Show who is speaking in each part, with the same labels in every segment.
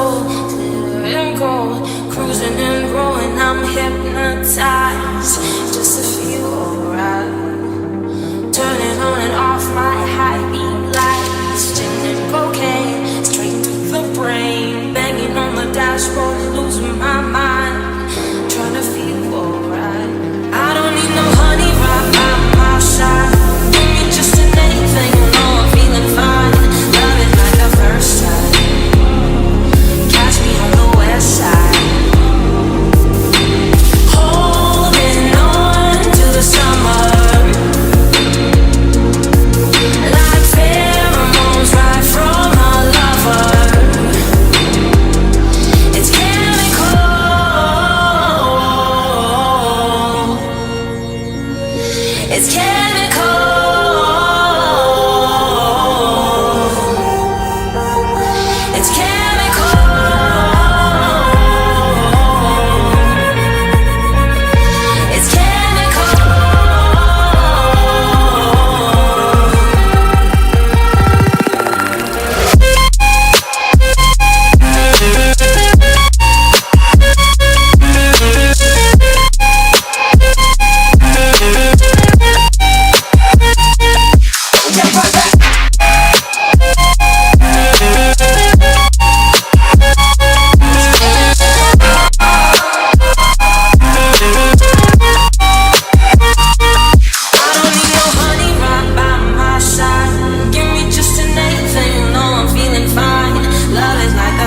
Speaker 1: soul, glitter and gold, cruising and growing, I'm hypnotized just to feel alright. Turning on and off my high beam lights, gin and cocaine, straight to the brain, banging on the dashboard, losing my mind, trying to feel alright. I don't need no honey right by my side. Give me just an anything, you know I'm feeling fine. Love it like the first time. Catch me on the west side. Holding on to the summer, like pheromones right from a lover. It's chemical. It's chemical. It's chemical. It's chemical.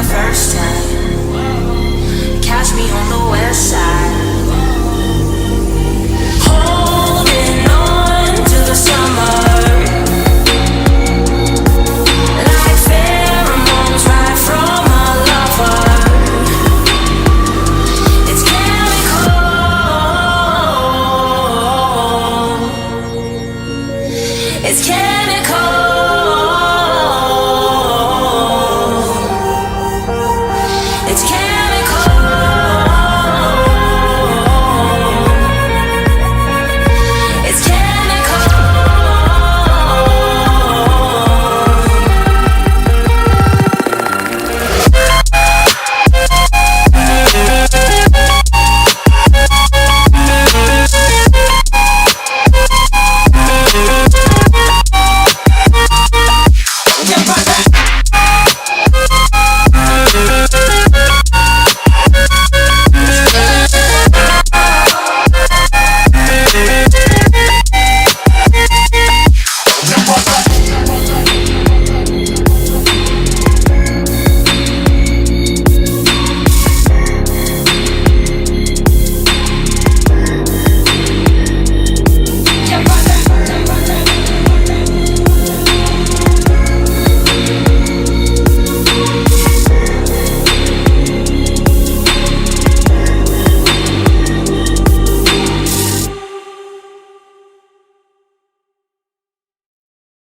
Speaker 1: First time.